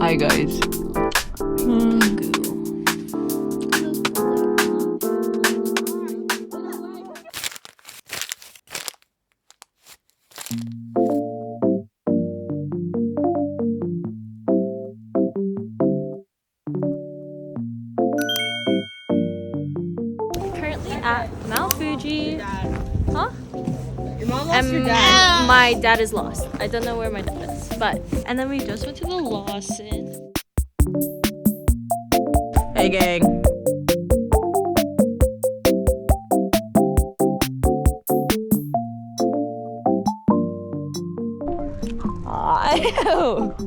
Hi guys. Currently at Mount Fuji. Huh? Your mom lost your dad. My dad is lost. I don't know where my dad is. And then we just went to the Lawson. Hey gang.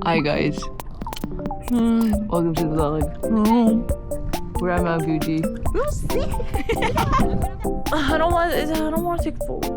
Hi guys. Welcome to the vlog. We're at Mount Fuji. I don't want to take a photo.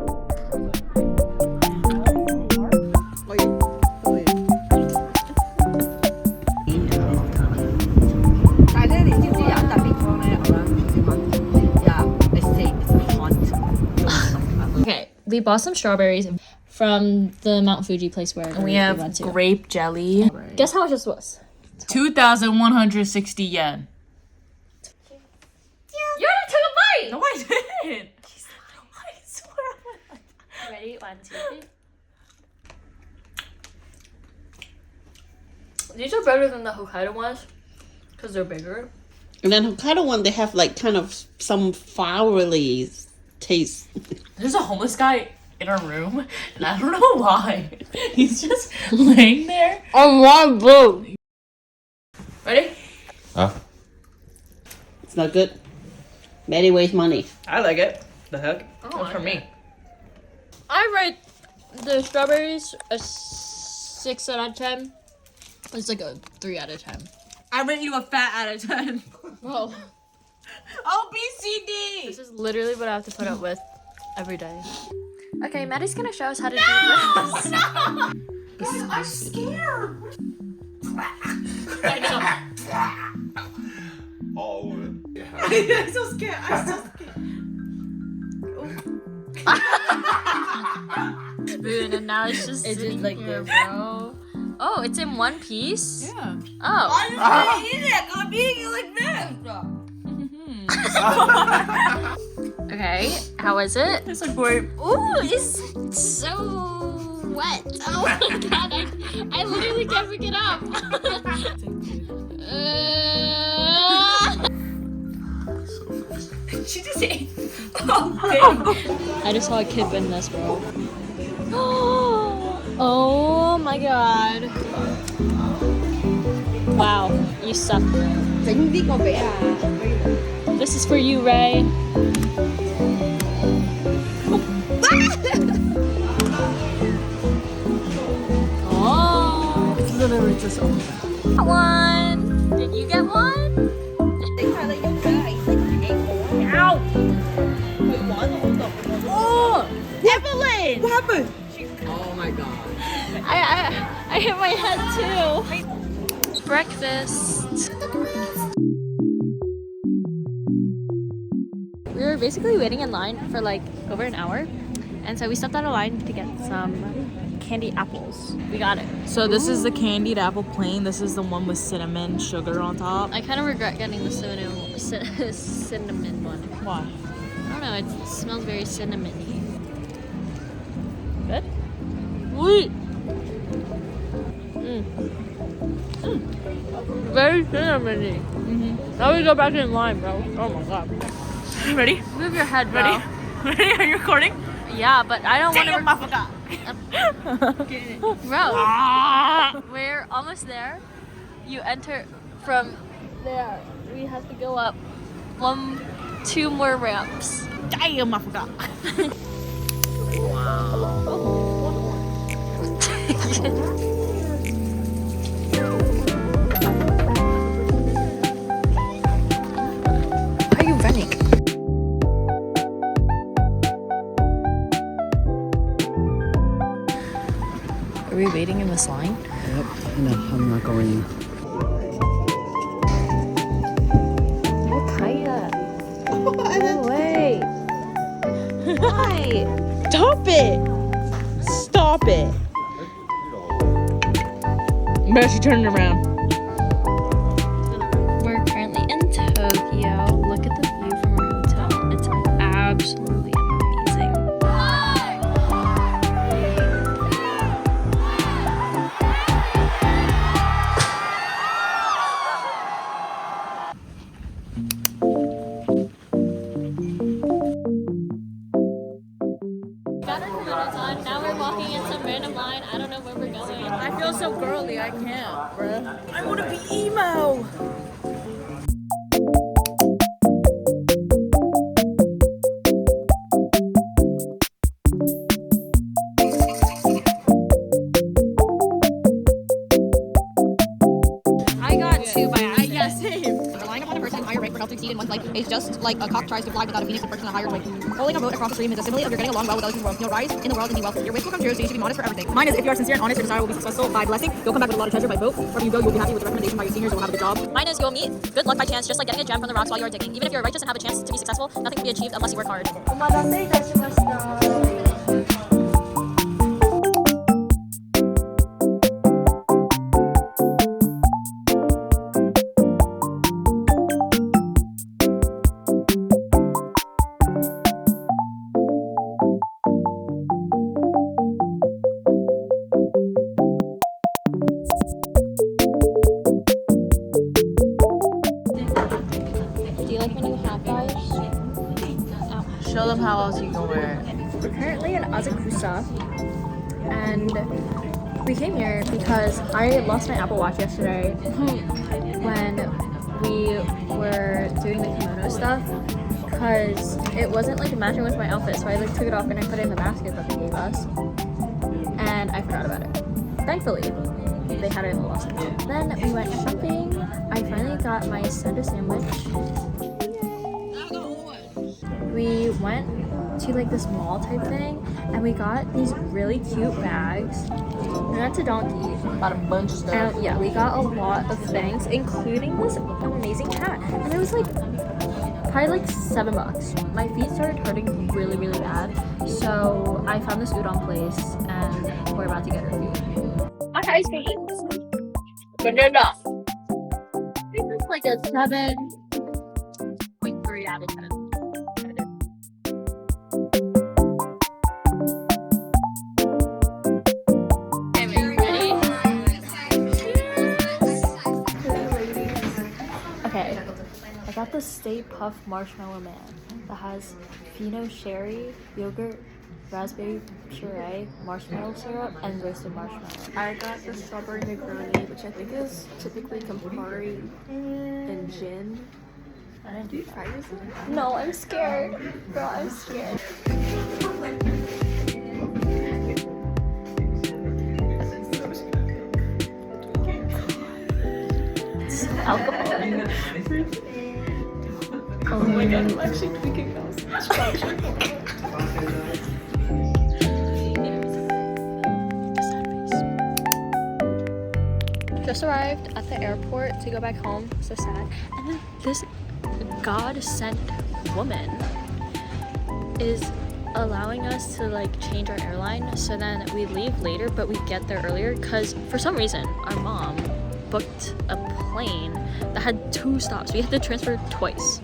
Okay, we bought some strawberries from the Mount Fuji place where We have went to. grape jelly. Guess how much this was? 2,160 yen. You already took a bite! No, I didn't. I swear on my life. Ready? 1, 2, 3. These are better than the Hokkaido ones because they're bigger. And then Hokkaido one, they have like kind of some flowery taste. There's a homeless guy in our room, and I don't know why. He's just laying there. I want blue. Ready? Huh? It's not good. Very waste money. I like it. The heck? don't That's like for me. it. I rate the strawberries a 6 out of 10. It's like a 3 out of 10. I rate you a fat out of 10. Whoa. Oh, BCD! This is literally what I have to put up with every day. Okay, Maddie's gonna show us how to do this. I'm scared. Oh, I'm so scared. I'm so scared. Spoon, and now it's just sitting like here, this. bro. Oh, it's in one piece? Yeah. Oh. I'm gonna eat it. I'm eating it like this. Okay, how is it? It's like great. Ooh, it's so wet. Oh my god, I literally can't pick it up. She just ate. Oh, I just saw a kid win this, bro. Oh my god. Wow, you suck. This is for you, Ray. Oh, it's literally just over. got one. Did you get one? Ow! Oh, Evelyn! What happened? Oh my god. I hit my head too. Breakfast. We were basically waiting in line for like over an hour, and so we stepped out of line to get some candy apples. We got it. So this is the candied apple plain. This is the one with cinnamon sugar on top. I kind of regret getting the cinnamon one. Why? I don't know. It smells very cinnamony. Good? Wait. Very cinnamony. Now we go back in line, bro. Oh my god. You ready? Move your head, bro. Ready? Ready? Are you recording? Yeah, but I don't want to. Damn, Bro, we're almost there. You enter from there. We have to go up 2 more ramps. I forgot. Why are you running? Are we waiting in this line? Yep. No, I'm not going in. No way. Why? Stop it! Stop it! But she turned around. so girly, I can't, bruh. I want to be emo. I got 2 by accident. Yeah, same. Relying upon a person in higher rank for help to succeed in one's life is just like a cock tries to fly without a phoenix with person in a higher rank. Rolling a boat across the stream is a simile of you're getting along well with others in the world. You'll rise in the world and be wealthy. Your wish will come true, so you should be modest for everything. Mine is if you are sincere and honest, your desire will be successful by blessing. You'll come back with a lot of treasure by vote. Wherever you go, you'll be happy with the recommendation by your seniors. You'll have a good job. Mine is you'll meet good luck by chance, just like getting a gem from the rocks while you are digging. Even if you're righteous and have a chance to be successful, nothing can be achieved unless you work hard. お待たせいたしました。Do you like my new hat, guys? Show them how else you can wear it. We're currently in Asakusa, and we came here because I lost my Apple Watch yesterday when we were doing the kimono stuff because it wasn't like matching with my outfit, so I like took it off and I put it in the basket that they gave us, and I forgot about it. Thankfully, they had it in the lost. Then we went shopping. I finally got my Senda sandwich. We went to like this mall type thing and we got these really cute bags. We went to Donkey. Got a bunch of stuff. And yeah, we got a lot of things, including this amazing hat. And it was like probably like $7. My feet started hurting really, really bad. So I found this udon place and we're about to get our food. My ice cream. Banana. This is like a 7.3 out of 10. Okay, I got the Stay Puft Marshmallow Man that has Fino Sherry, yogurt, raspberry puree, marshmallow syrup, and roasted marshmallow. I got the strawberry macaroni, which I think is typically Campari and gin. I didn't do that. Try yours? No, I'm scared. Girl, I'm scared. It's alcohol. Oh my god, I'm actually tweaking those. Just arrived at the airport to go back home. So sad. And then this God-sent woman is allowing us to like change our airline so then we leave later but we get there earlier because for some reason our mom booked a plane that had 2 stops. We had to transfer twice.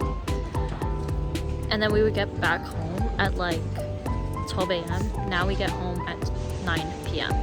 And then we would get back home at like 12 a.m. Now we get home at 9 p.m.